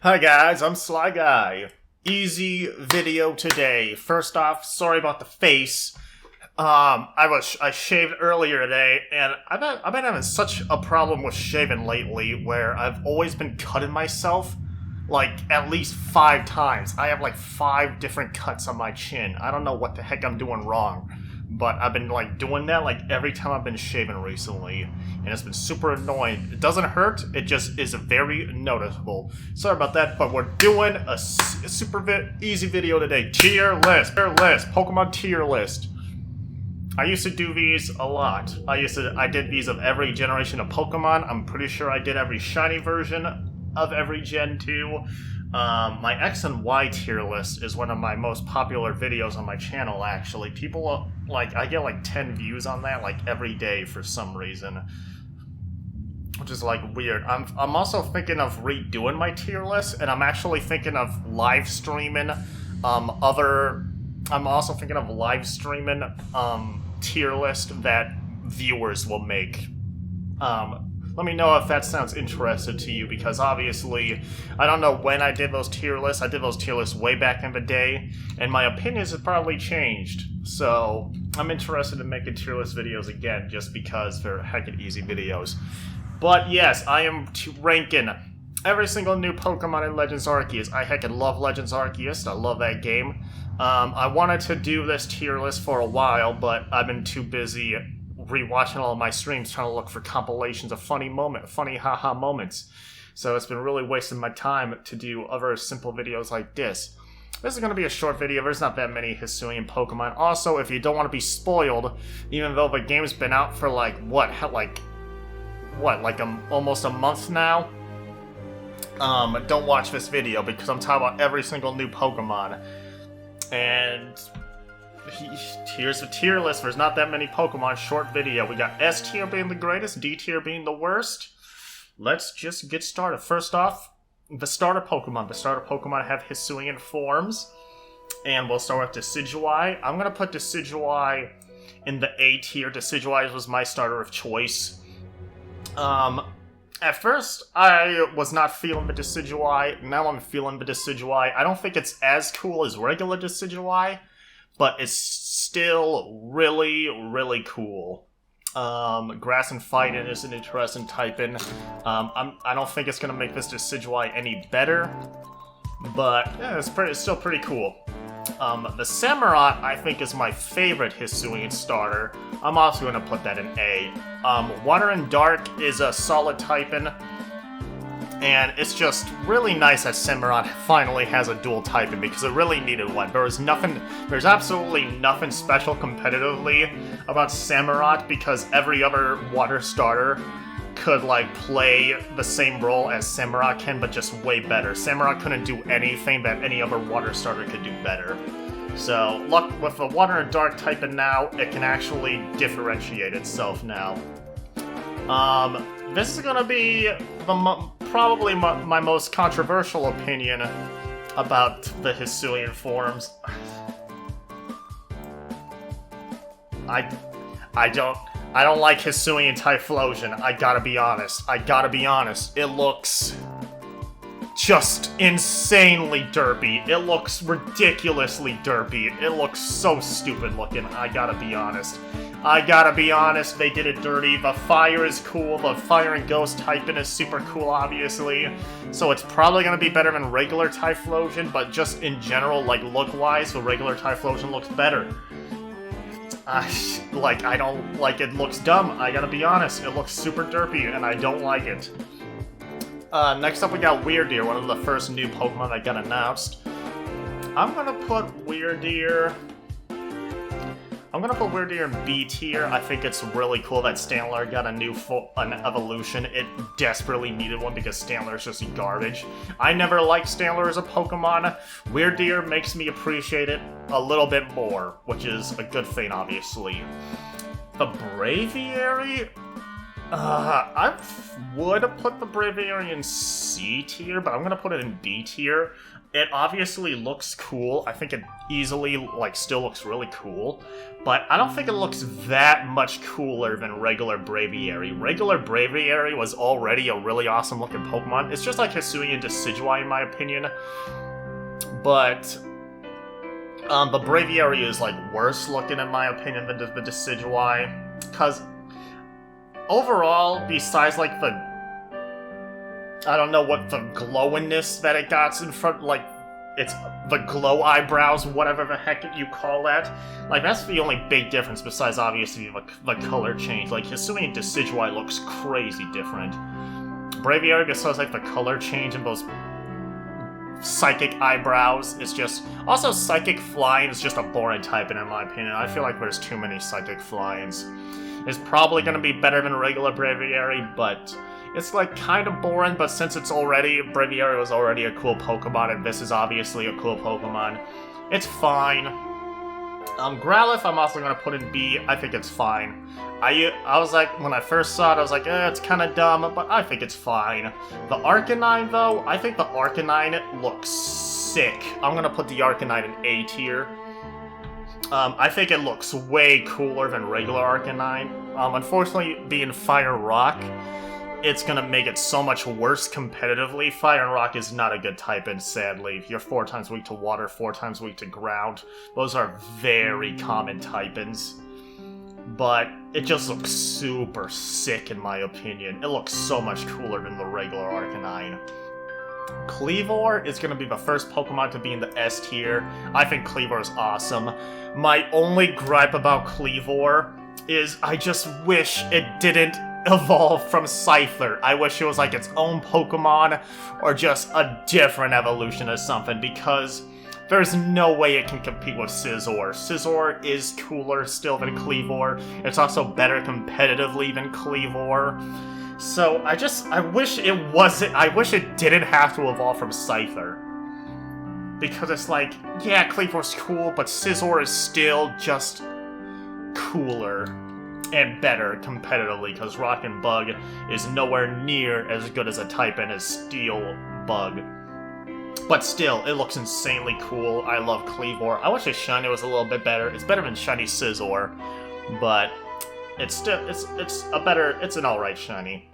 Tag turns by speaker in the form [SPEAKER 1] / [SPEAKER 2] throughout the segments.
[SPEAKER 1] Hi guys, I'm Sly Guy. Easy video today. First off, sorry about the face. I shaved earlier today, and I've been having such a problem with shaving lately, where I've always been cutting myself, like at least 5 times. I have like 5 different cuts on my chin. I don't know what the heck I'm doing wrong, but I've been like doing that like every time I've been shaving recently, and it's been super annoying. It doesn't hurt, it just is very noticeable. Sorry about that, but we're doing a super easy video today. Tier list, Pokemon tier list. I used to do these a lot. I did these of every generation of Pokemon. I'm pretty sure I did every shiny version of every gen too. My X and Y tier list is one of my most popular videos on my channel, actually. People, I get like 10 views on that, like, every day for some reason. Which is, like, weird. I'm also thinking of redoing my tier list, and I'm actually thinking of live streaming, I'm also thinking of live streaming, tier list that viewers will make. Let me know if that sounds interesting to you, because obviously, I don't know when I did those tier lists. I did those tier lists way back in the day, and my opinions have probably changed. So, I'm interested in making tier list videos again, just because they're heckin' easy videos. But yes, I am ranking every single new Pokemon in Legends Arceus. I heckin' love Legends Arceus. I love that game. I wanted to do this tier list for a while, but I've been too busy rewatching all of my streams trying to look for compilations of funny haha moments. So it's been really wasting my time to do other simple videos like this. This is going to be a short video. There's not that many Hisuian Pokemon. Also, if you don't want to be spoiled, even though the game's been out for almost a month now, don't watch this video, because I'm talking about every single new Pokemon. And here's the tier list. There's not that many Pokemon. Short video. We got S tier being the greatest, D tier being the worst. Let's just get started. First off, the starter Pokemon. The starter Pokemon have Hisuian forms. And we'll start with Decidueye. I'm going to put Decidueye in the A tier. Decidueye was my starter of choice. At first, I was not feeling the Decidueye. Now I'm feeling the Decidueye. I don't think it's as cool as regular Decidueye, but it's still really, really cool. Grass and Fighting is an interesting typing. I don't think it's going to make this Decidueye any better, but yeah, it's still pretty cool. The Samurott, I think, is my favorite Hisuian starter. I'm also going to put that in A. Water and Dark is a solid typing, and it's just really nice that Samurott finally has a dual typing, because it really needed one. There's absolutely nothing special competitively about Samurott, because every other water starter could, play the same role as Samurott can, but just way better. Samurott couldn't do anything that any other water starter could do better. So, look, with the Water and Dark typing now, it can actually differentiate itself now. This is gonna be probably my most controversial opinion about the Hisuian forms. I don't like Hisuian Typhlosion. I gotta be honest. It looks just insanely derpy. It looks ridiculously derpy. It looks so stupid looking. I gotta be honest. They did it dirty. The fire is cool. The fire and ghost typing is super cool, obviously. So it's probably gonna be better than regular Typhlosion, but just in general, look-wise, the regular Typhlosion looks better. I don't like it. Looks dumb. I gotta be honest. It looks super derpy, and I don't like it. Next up, we got Weirdeer, one of the first new Pokemon that got announced. I'm gonna put Weirdeer in B tier. I think it's really cool that Stantler got an evolution. It desperately needed one, because Stantler is just garbage. I never liked Stantler as a Pokemon. Weirdeer makes me appreciate it a little bit more, which is a good thing, obviously. The Braviary? I would put the Braviary in C tier, but I'm gonna put it in B tier. It obviously looks cool. I think it easily, like, still looks really cool. But I don't think it looks that much cooler than regular Braviary. Regular Braviary was already a really awesome looking Pokemon. It's just like Hisui and Decidueye in my opinion. But the Braviary is, like, worse looking in my opinion than the Decidueye. Because overall, besides, like, I don't know what the glowiness that it got in front, like, it's the glow eyebrows, whatever the heck you call that. Like, that's the only big difference besides, obviously, the color change. Like, Hisui and Decidueye looks crazy different. Braviary, besides, like, the color change and those psychic eyebrows, is just... Also, Psychic Flying is just a boring type, in my opinion. I feel like there's too many Psychic Flyings. It's probably going to be better than regular Braviary, but... It's, like, kind of boring, but since it's already... Braviary was already a cool Pokemon, and this is obviously a cool Pokemon. It's fine. Growlithe, I'm also going to put in B. I think it's fine. I was like, when I first saw it, I was like, it's kind of dumb, but I think it's fine. The Arcanine, though, I think the Arcanine looks sick. I'm going to put the Arcanine in A tier. I think it looks way cooler than regular Arcanine. Unfortunately, being Fire Rock... It's gonna make it so much worse competitively. Fire and Rock is not a good type-in, sadly. You're 4 times weak to water, 4 times weak to ground. Those are very common type-ins. But it just looks super sick in my opinion. It looks so much cooler than the regular Arcanine. Kleavor is gonna be the first Pokemon to be in the S tier. I think Kleavor is awesome. My only gripe about Kleavor is I just wish it didn't evolve from Scyther. I wish it was like its own Pokemon or just a different evolution or something, because there's no way it can compete with Scizor. Scizor is cooler still than Kleavor. It's also better competitively than Kleavor. So I wish it didn't have to evolve from Scyther. Because it's like, yeah, Kleavor's cool, but Scizor is still just cooler and better competitively, because Rock and Bug is nowhere near as good as a type-in as Steel Bug. But still, it looks insanely cool. I love Kleavor. I wish its shiny was a little bit better. It's better than shiny Scizor, but it's still it's an alright shiny.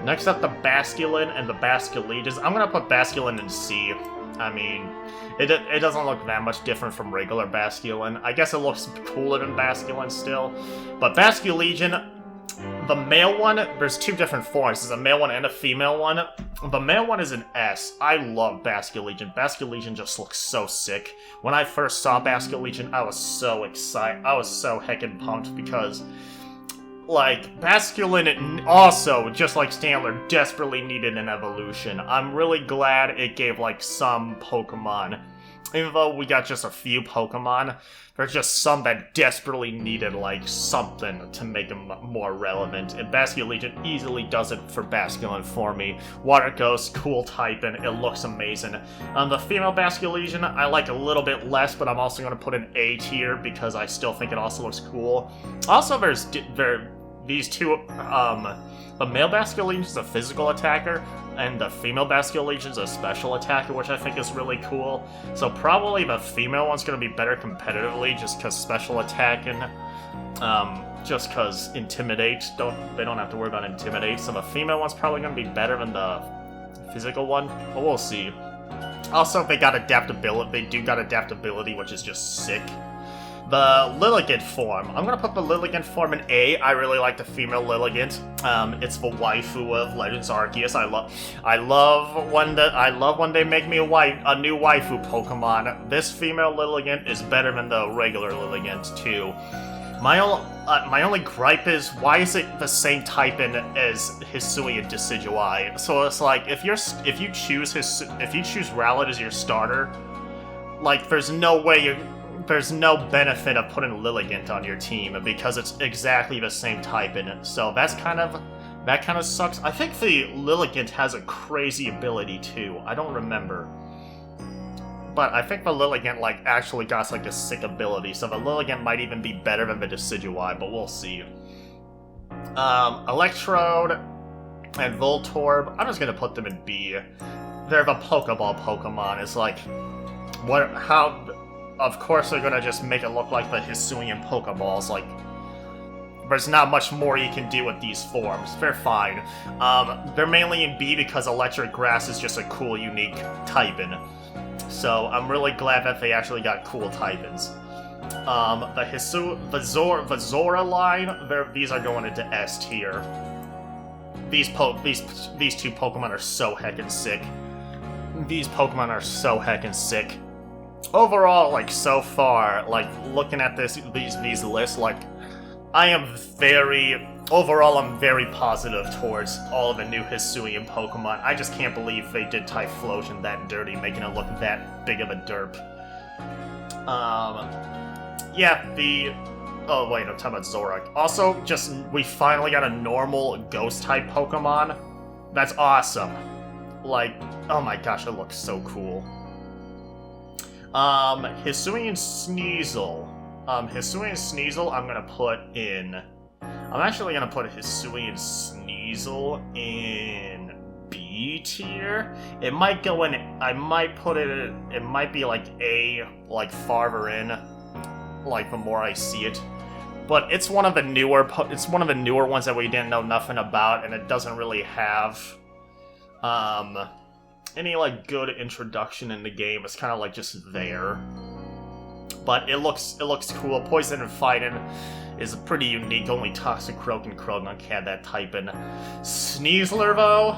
[SPEAKER 1] Next up, the Basculin and the Basculegions. I'm gonna put Basculin in C. I mean, it doesn't look that much different from regular Basculin. I guess it looks cooler than Basculin still. But Basculegion, the male one, there's 2 different forms. There's a male one and a female one. The male one is an S. I love Basculegion. Basculegion just looks so sick. When I first saw Basculegion, I was so excited. I was so heckin' pumped because... Like, Basculin also, just like Stantler, desperately needed an evolution. I'm really glad it gave, like, some Pokemon. Even though we got just a few Pokemon, there's just some that desperately needed, like, something to make them more relevant. And Basculegion easily does it for Basculin for me. Water Ghost, cool typing, it looks amazing. The female Basculegion, I like a little bit less, but I'm also going to put in A tier because I still think it also looks cool. Also, there's these two, the male Basculegion is a physical attacker, and the female Basculegion is a special attacker, which I think is really cool. So probably the female one's going to be better competitively, just because special attacking, just because Intimidate, they don't have to worry about Intimidate, so the female one's probably going to be better than the physical one, but we'll see. Also, they got adaptability, they do got adaptability, which is just sick. The Lilligant form. I'm gonna put the Lilligant form in A. I really like the female Lilligant. It's the waifu of Legends Arceus. I love when they make me a new waifu Pokemon. This female Lilligant is better than the regular Lilligant too. My only gripe is, why is it the same type-in as Hisui and Decidueye? So it's like, if you choose Rowlet as your starter, like, there's no benefit of putting Lilligant on your team because it's exactly the same type in it. So that kind of sucks. I think the Lilligant has a crazy ability too. I don't remember. But I think the Lilligant, like, actually got, like, a sick ability, so the Lilligant might even be better than the Decidueye, but we'll see. Electrode and Voltorb, I'm just gonna put them in B. They're the Pokeball Pokemon. It's like, of course they're gonna just make it look like the Hisuian Pokeballs, like, there's not much more you can do with these forms. They're fine. They're mainly in B because Electric Grass is just a cool, unique typing. So I'm really glad that they actually got cool typings. The Zora line, these are going into S tier. These two Pokemon are so heckin' sick. These Pokemon are so heckin' sick. Overall, like, so far, like, looking at these lists, like, I'm very positive towards all of the new Hisuian Pokemon. I just can't believe they did Typhlosion that dirty, making it look that big of a derp. Oh wait, I'm talking about Zorak. Also, we finally got a normal Ghost-type Pokemon. That's awesome. Like, oh my gosh, it looks so cool. Hisuian Sneasel. Hisuian Sneasel, I'm actually gonna put Hisuian Sneasel in B tier. It might go in, it might be like A, like farther in, like the more I see it. But it's one of the newer ones that we didn't know nothing about, and it doesn't really have, any, like, good introduction in the game. It's kind of, like, just there. But it looks cool. Poison and Fighting is pretty unique. Only Toxicroak and Croagunk had that type in. Sneasler, though?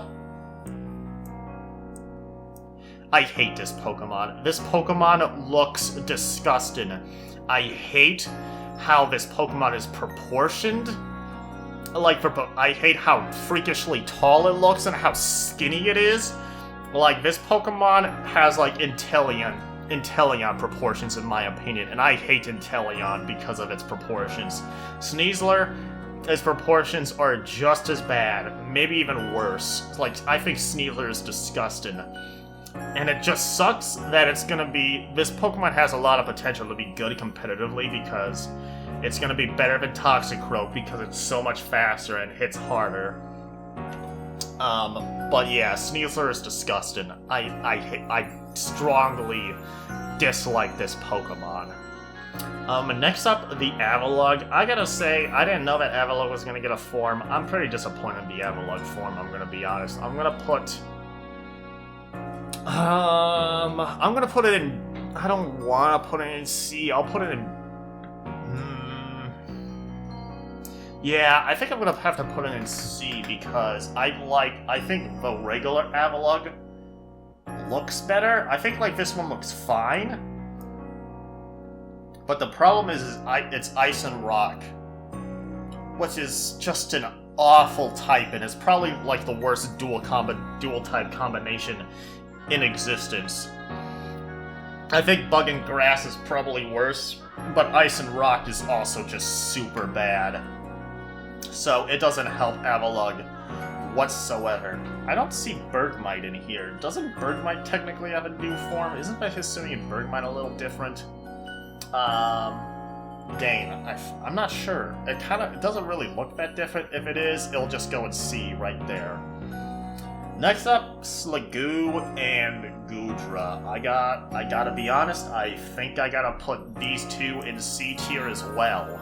[SPEAKER 1] I hate this Pokemon. This Pokemon looks disgusting. I hate how this Pokemon is proportioned. I hate how freakishly tall it looks and how skinny it is. Like, this Pokemon has, like, Inteleon proportions, in my opinion, and I hate Inteleon because of its proportions. Sneasler, its proportions are just as bad, maybe even worse. Like, I think Sneasler is disgusting. And it just sucks that this Pokemon has a lot of potential to be good competitively because it's gonna be better than Toxicroak because it's so much faster and hits harder. But yeah, Sneasler is disgusting. I strongly dislike this Pokemon. Next up, the Avalugg. I gotta say, I didn't know that Avalugg was gonna get a form. I'm pretty disappointed in the Avalugg form, I'm gonna be honest. I'm gonna put it in... I don't wanna put it in C. I'll put it in... Yeah, I think I'm gonna have to put it in C because I think the regular Avalugg looks better. I think, like, this one looks fine. But the problem is it's Ice and Rock, which is just an awful type, and it's probably, like, the worst dual-type combination in existence. I think Bug and Grass is probably worse, but Ice and Rock is also just super bad. So it doesn't help Avalugg whatsoever. I don't see Bergmite in here. Doesn't Bergmite technically have a new form? Isn't the Hisuian Bergmite a little different? Dang, I'm not sure. It doesn't really look that different. If it is, it'll just go in C right there. Next up, Sliggoo and Goodra. I gotta be honest, I think I gotta put these two in C tier as well.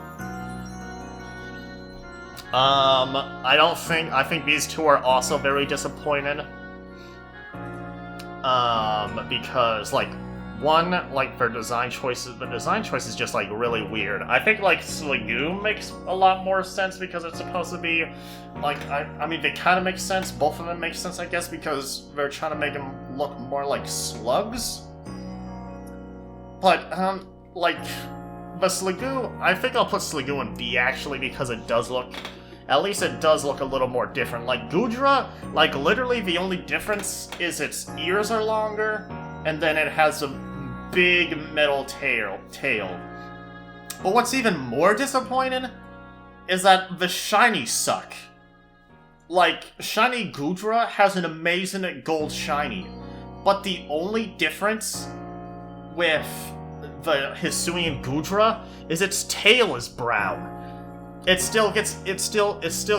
[SPEAKER 1] I think these two are also very disappointing. Because, like, one, like, the design choice is just, like, really weird. I think, like, Sliggoo makes a lot more sense because it's supposed to be, like, I mean, they kind of make sense. Both of them make sense, I guess, because they're trying to make them look more like slugs. But, like, but Sliggoo, I think I'll put Sliggoo in B, actually, because it does look... At least it does look a little more different. Like, Goodra, like, literally the only difference is its ears are longer, and then it has a big metal tail. But what's even more disappointing is that the shinies suck. Like, Shiny Goodra has an amazing gold shiny, but the only difference with the Hisuian Goodra is its tail is brown. it still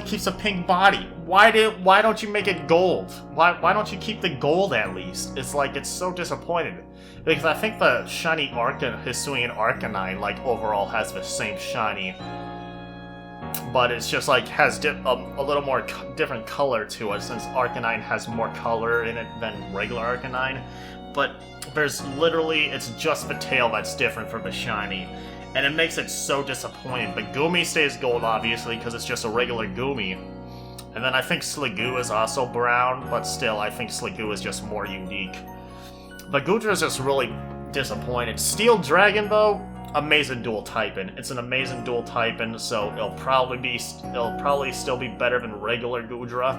[SPEAKER 1] keeps a pink body. Why don't you make it gold? Why don't you keep the gold at least? It's like, it's so disappointed. Because I think the shiny Hisuian Arcanine, like, overall has the same shiny. But it's just like, has a little more different color to it, since Arcanine has more color in it than regular Arcanine. But there's literally, it's just the tail that's different from the shiny. And it makes it so disappointing. The Goomy stays gold, obviously, because it's just a regular Goomy. And then I think Sliggoo is also brown, but still, I think Sliggoo is just more unique. The Goodra is just really disappointed. Steel Dragon, though, amazing dual typing. It's an amazing dual typing, so it'll probably still be better than regular Goodra.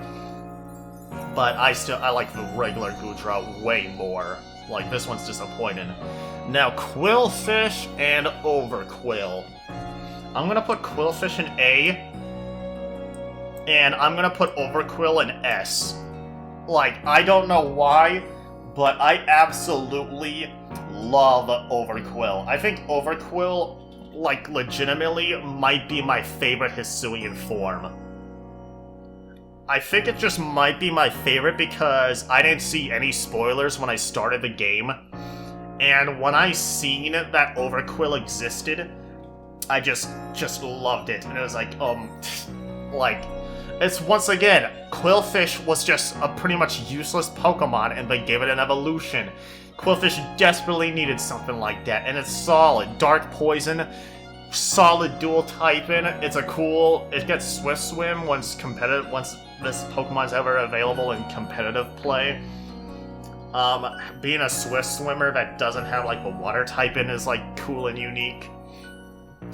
[SPEAKER 1] But I like the regular Goodra way more. Like, this one's disappointing. Now, Quillfish and Overquill. I'm gonna put Quillfish in A, and I'm gonna put Overquill in S. Like, I don't know why, but I absolutely love Overquill. I think Overquill, like, legitimately might be my favorite Hisuian form. I think it just might be my favorite because I didn't see any spoilers when I started the game. And when I seen that Overquill existed, I just loved it. And it was like, it's once again, Quillfish was just a pretty much useless Pokemon and they gave it an evolution. Quillfish desperately needed something like that, and it's solid. Dark Poison, solid dual typing. It gets Swift Swim once this Pokemon's ever available in competitive play. Being a Swift Swimmer that doesn't have like the water typing is like cool and unique.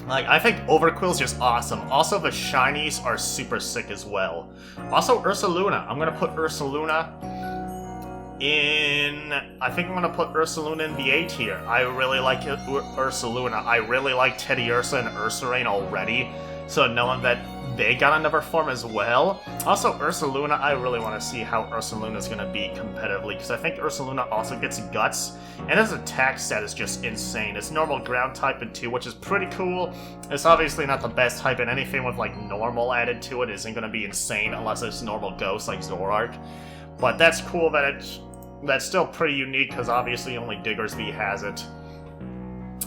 [SPEAKER 1] Like, I think Overquill's just awesome. Also, the shinies are super sick as well. Also, Ursaluna. I'm gonna put Ursaluna in... I think I'm gonna put Ursaluna in the A tier. I really like Ursaluna. I really like Teddiursa and Ursaring already. So knowing that they got another form as well. Also, Ursaluna, I really want to see how Ursaluna is going to be competitively, because I think Ursaluna also gets Guts, and its attack stat is just insane. It's normal ground type too, which is pretty cool. It's obviously not the best type, and anything with like normal added to it isn't going to be insane unless it's normal ghost like Zoroark. But that's cool that that's still pretty unique, because obviously only Diggersby has it.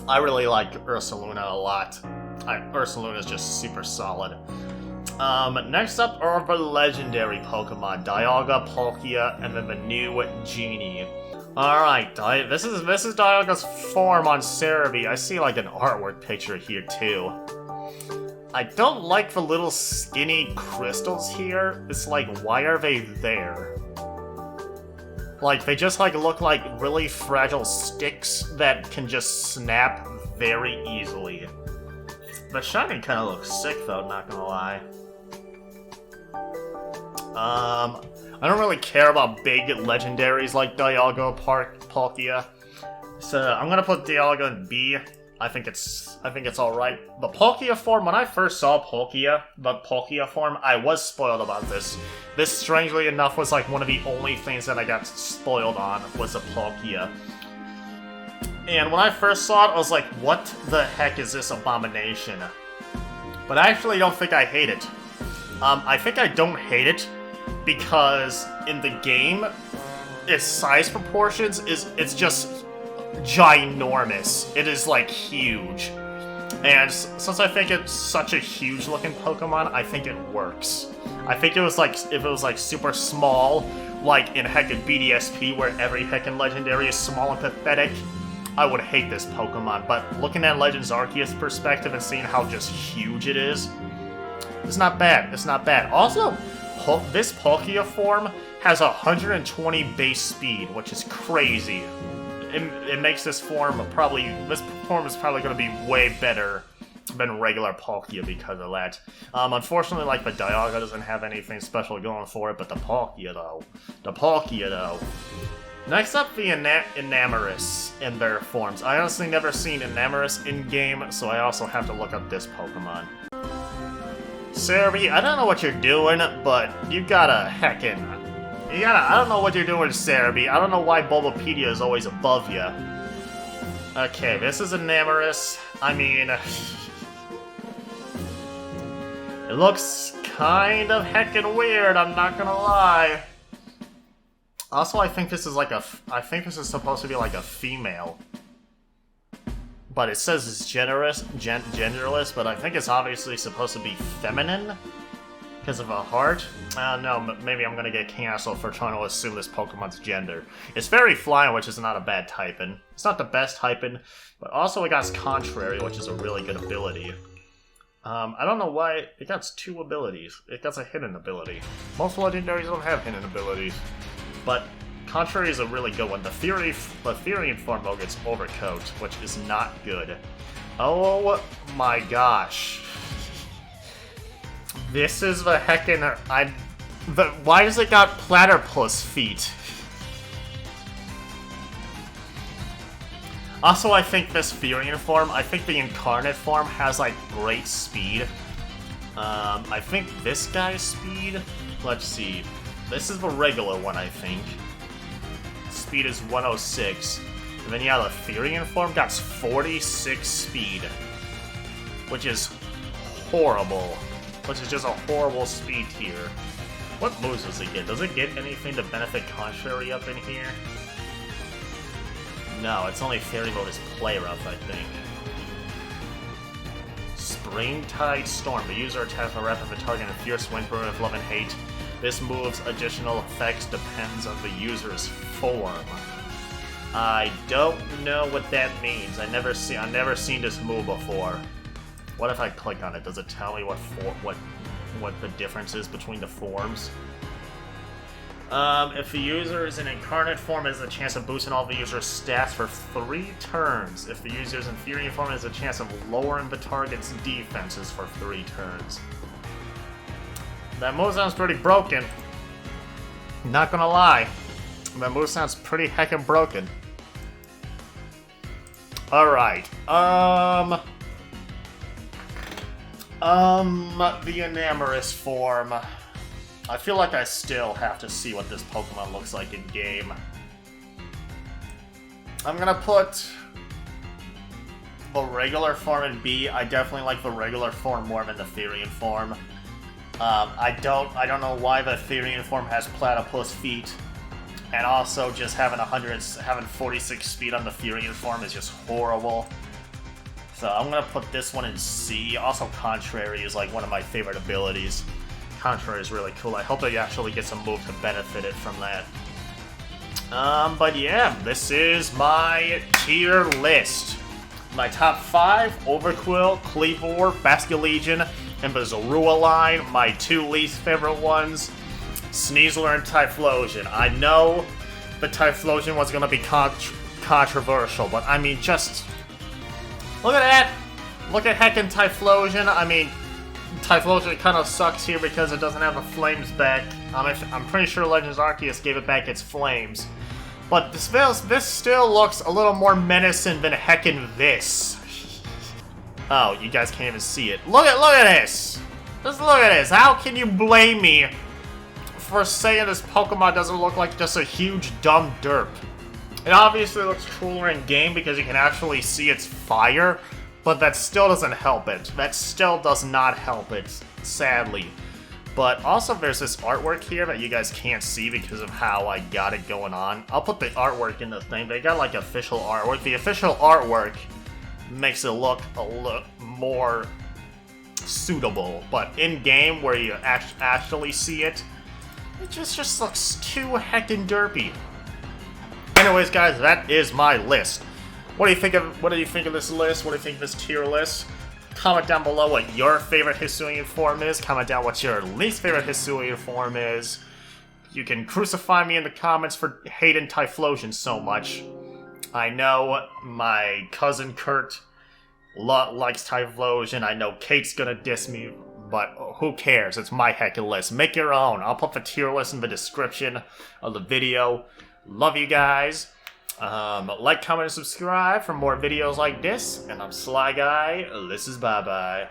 [SPEAKER 1] I really like Ursaluna a lot. Ursaluna is just super solid. Next up are the legendary Pokemon, Dialga, Palkia, and then the new Genie. Alright, this is Dialga's form on Cerebi. I see like an artwork picture here too. I don't like the little skinny crystals here. It's like, why are they there? Like, they just like look like really fragile sticks that can just snap very easily. The shiny kind of looks sick though, not gonna lie. I don't really care about big legendaries like Dialga, Palkia, so I'm gonna put Dialga in B. I think it's alright. The Palkia form, when I first saw the Palkia form, I was spoiled about this. This, strangely enough, was like one of the only things that I got spoiled on, was the Palkia. And when I first saw it, I was like, what the heck is this abomination? But I actually don't think I hate it. I think I don't hate it because in the game, its size proportions it's just ginormous. It is like huge. And since I think it's such a huge looking Pokemon, I think it works. I think it was like, if it was like super small, like in heckin' BDSP where every heckin' legendary is small and pathetic, I would hate this Pokemon. But looking at Legends Arceus' perspective and seeing how just huge it is, it's not bad. It's not bad. Also, this Palkia form has 120 base speed, which is crazy. It makes this form is probably going to be way better than regular Palkia because of that. Unfortunately, like, the Dialga doesn't have anything special going for it, but the Palkia though. Next up, the Enamorus in their forms. I honestly never seen Enamorus in-game, so I also have to look up this Pokemon. Cerebi, I don't know what you're doing, but you gotta I don't know what you're doing, Cerebi. I don't know why Bulbapedia is always above you. Okay, this is Enamorus. I mean... It looks kind of heckin' weird, I'm not gonna lie. Also, I think this is supposed to be like a female. But it says it's genderless, but I think it's obviously supposed to be feminine. Because of a heart? I don't know, maybe I'm gonna get canceled for trying to assume this Pokemon's gender. It's Fairy Flying, which is not a bad typing. It's not the best typing, but also it got Contrary, which is a really good ability. I don't know why it got 2 abilities. It got a hidden ability. Most legendaries don't have hidden abilities. But Contrary is a really good one. The Therian form though gets Overcoat, which is not good. Oh my gosh. This is the heckin' why does it got platypus feet? Also, I think this Therian form, I think the incarnate form has like great speed. I think this guy's speed, let's see. This is the regular one, I think. Speed is 106. And then yeah, the Therian form got 46 speed. Which is horrible. Which is just a horrible speed tier. What moves does it get? Does it get anything to benefit Contrary up in here? No, it's only Fairy Mode is Play Rough, I think. Springtide Storm. The user attacks a rep of a target in a fierce wind burn of love and hate. This move's additional effects depends on the user's form. I don't know what that means. I've never seen this move before. What if I click on it? Does it tell me what the difference is between the forms? If the user is in incarnate form, it has a chance of boosting all the user's stats for 3 turns. If the user is in Therian form, it has a chance of lowering the target's defenses for 3 turns. That move sounds pretty broken. Not gonna lie. That move sounds pretty heckin' broken. Alright, the Enamorous form. I feel like I still have to see what this Pokemon looks like in game. I'm gonna put the regular form in B. I definitely like the regular form more than the Therian form. I don't know why the Therian form has platypus feet, and also just having 46 speed on the Therian form is just horrible. So I'm gonna put this one in C. Also, Contrary is like one of my favorite abilities. Contrary is really cool. I hope they actually get some move to benefit it from that. But yeah, this is my tier list. My top 5, Overqwil, Kleavor, Basculegion, and the Zorua line. My 2 least favorite ones, Sneasler and Typhlosion. I know the Typhlosion was gonna be controversial, but I mean, just look at that! Look at heckin' Typhlosion. I mean, Typhlosion kind of sucks here because it doesn't have the flames back. I'm pretty sure Legends Arceus gave it back its flames. But this still looks a little more menacing than heckin' this. Oh, you guys can't even see it. Look at this! Just look at this. How can you blame me for saying this Pokemon doesn't look like just a huge dumb derp? It obviously looks cooler in game because you can actually see its fire, but that still doesn't help it. That still does not help it, sadly. But also there's this artwork here that you guys can't see because of how I got it going on. I'll put the artwork in the thing. They got like official artwork. The official artwork makes it look a little more suitable. But in-game, where you actually see it, it just looks too heckin' derpy. Anyways, guys, that is my list. What do you think of this list? What do you think of this tier list? Comment down below what your favorite Hisuian form is. Comment down what your least favorite Hisuian form is. You can crucify me in the comments for hating Typhlosion so much. I know my cousin Kurt likes Typhlosion. I know Kate's gonna diss me, but who cares? It's my heckin' list. Make your own. I'll put the tier list in the description of the video. Love you guys. Like, comment, and subscribe for more videos like this. And I'm Sly Guy. This is bye-bye.